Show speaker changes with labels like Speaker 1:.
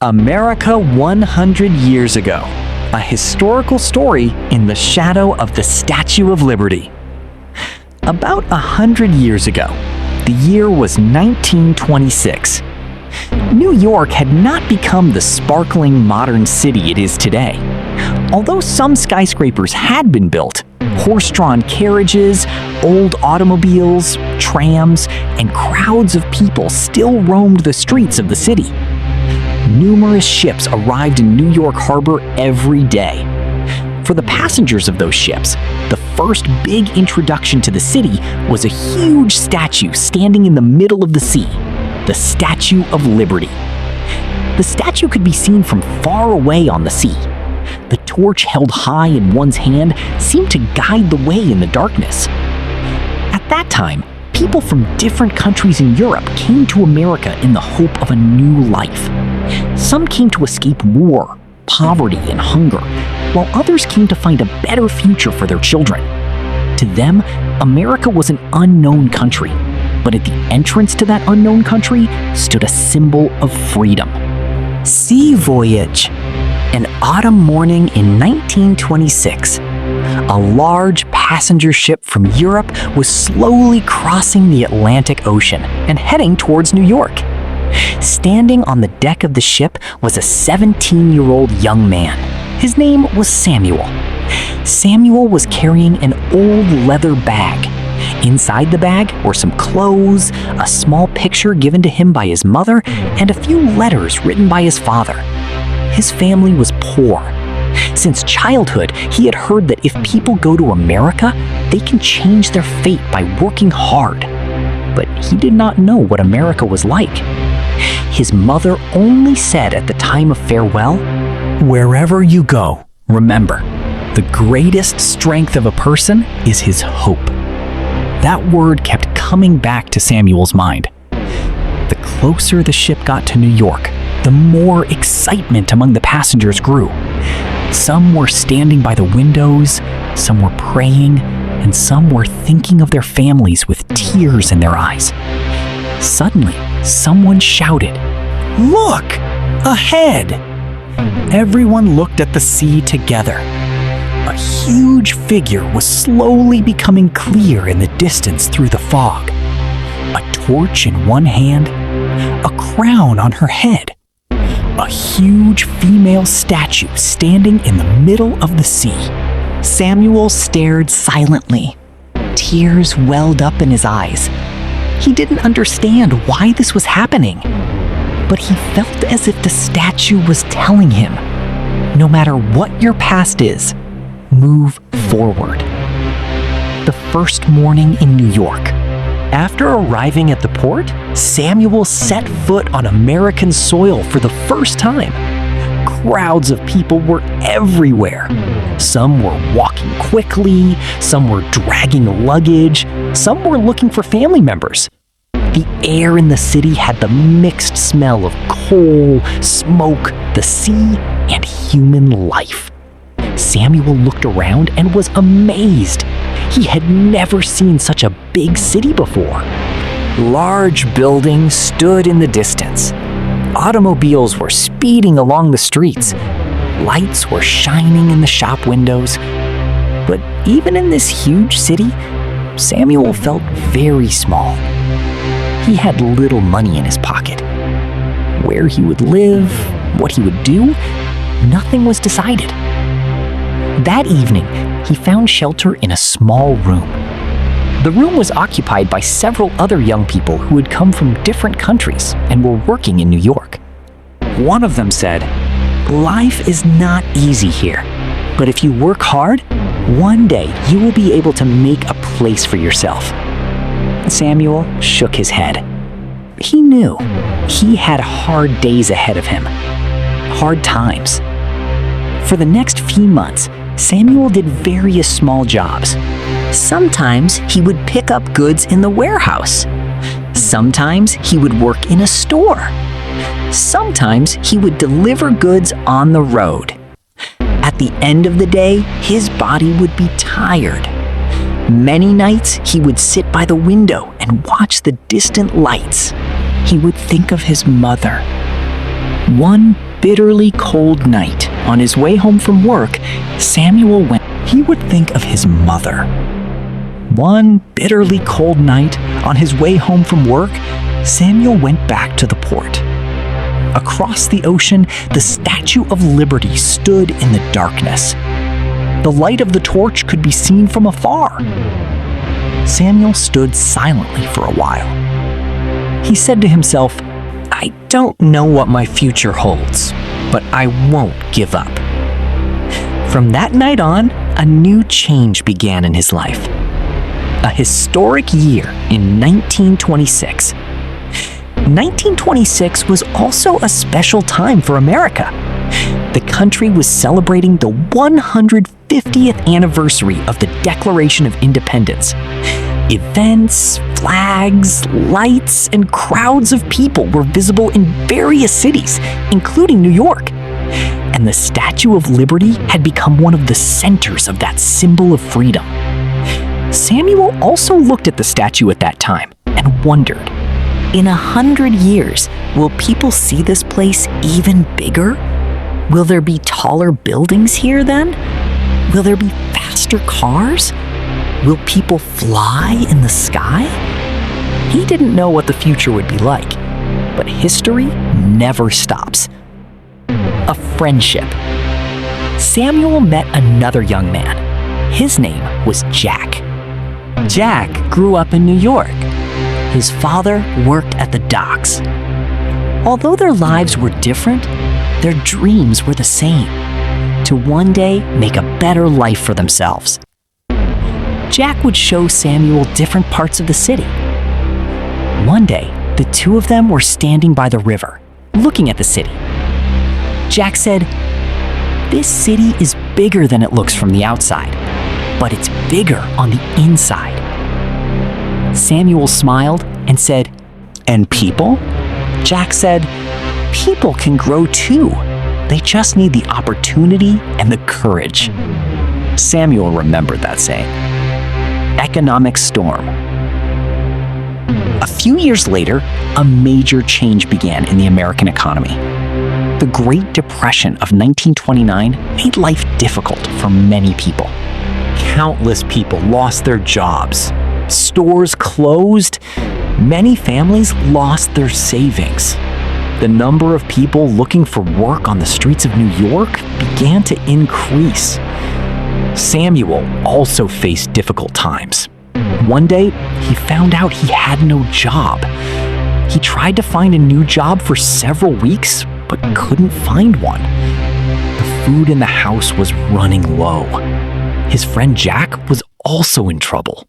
Speaker 1: America 100 years ago. A historical story in the shadow of the Statue of Liberty. About 100 years ago, the year was 1926. New York had not become the sparkling modern city it is today. Although some skyscrapers had been built, horse-drawn carriages, old automobiles, trams, and crowds of people still roamed the streets of the city. Numerous ships arrived in New York Harbor every day. For the passengers of those ships, the first big introduction to the city was a huge statue standing in the middle of the sea, the Statue of Liberty. The statue could be seen from far away on the sea. The torch held high in one's hand seemed to guide the way in the darkness. At that time, people from different countries in Europe came to America in the hope of a new life. Some came to escape war, poverty, and hunger, while others came to find a better future for their children. To them, America was an unknown country, but at the entrance to that unknown country stood a symbol of freedom. Sea Voyage. An autumn morning in 1926, a large passenger ship from Europe was slowly crossing the Atlantic Ocean and heading towards New York. Standing on the deck of the ship was a 17-year-old young man. His name was Samuel. Samuel was carrying an old leather bag. Inside the bag were some clothes, a small picture given to him by his mother, and a few letters written by his father. His family was poor. Since childhood, he had heard that if people go to America, they can change their fate by working hard. But he did not know what America was like. His mother only said at the time of farewell, "Wherever you go, remember, the greatest strength of a person is his hope." That word kept coming back to Samuel's mind. The closer the ship got to New York, the more excitement among the passengers grew. Some were standing by the windows, some were praying, and some were thinking of their families with tears in their eyes. Suddenly, someone shouted, "Look! Ahead!" Everyone looked at the sea together. A huge figure was slowly becoming clear in the distance through the fog. A torch in one hand, a crown on her head. A huge female statue standing in the middle of the sea. Samuel stared silently. Tears welled up in his eyes. He didn't understand why this was happening, but he felt as if the statue was telling him, no matter what your past is, move forward. The first morning in New York. After arriving at the port, Samuel set foot on American soil for the first time. Crowds of people were everywhere. Some were walking quickly, some were dragging luggage, some were looking for family members. The air in the city had the mixed smell of coal, smoke, the sea, and human life. Samuel looked around and was amazed. He had never seen such a big city before. Large buildings stood in the distance. Automobiles were speeding along the streets. Lights were shining in the shop windows. But even in this huge city, Samuel felt very small. He had little money in his pocket. Where he would live, what he would do, nothing was decided. That evening, he found shelter in a small room. The room was occupied by several other young people who had come from different countries and were working in New York. One of them said, "Life is not easy here, but if you work hard, one day you will be able to make a place for yourself." Samuel shook his head. He knew he had hard days ahead of him, hard times. For the next few months, Samuel did various small jobs. Sometimes he would pick up goods in the warehouse. Sometimes he would work in a store. Sometimes he would deliver goods on the road. At the end of the day, his body would be tired. Many nights he would sit by the window and watch the distant lights. He would think of his mother. One bitterly cold night, on his way home from work, Samuel went. He would think of his mother. One bitterly cold night, on his way home from work, Samuel went back to the port. Across the ocean, the Statue of Liberty stood in the darkness. The light of the torch could be seen from afar. Samuel stood silently for a while. He said to himself, "I don't know what my future holds, but I won't give up." From that night on, a new change began in his life. A historic year in 1926. 1926 was also a special time for America. The country was celebrating the 150th anniversary of the Declaration of Independence. Events, flags, lights, and crowds of people were visible in various cities, including New York. And the Statue of Liberty had become one of the centers of that symbol of freedom. Samuel also looked at the statue at that time and wondered, in 100 years, will people see this place even bigger? Will there be taller buildings here then? Will there be faster cars? Will people fly in the sky? He didn't know what the future would be like, but history never stops. A friendship. Samuel met another young man. His name was Jack. Jack grew up in New York. His father worked at the docks. Although their lives were different, their dreams were the same: to one day make a better life for themselves. Jack would show Samuel different parts of the city. One day, the two of them were standing by the river, looking at the city. Jack said, "This city is bigger than it looks from the outside, but it's bigger on the inside." Samuel smiled and said, "And people?" Jack said, "People can grow too. They just need the opportunity and the courage." Samuel remembered that saying. Economic storm. A few years later, a major change began in the American economy. The Great Depression of 1929 made life difficult for many people. Countless people lost their jobs. Stores closed. Many families lost their savings. The number of people looking for work on the streets of New York began to increase. Samuel also faced difficult times. One day, he found out he had no job. He tried to find a new job for several weeks, but couldn't find one. The food in the house was running low. His friend Jack was also in trouble.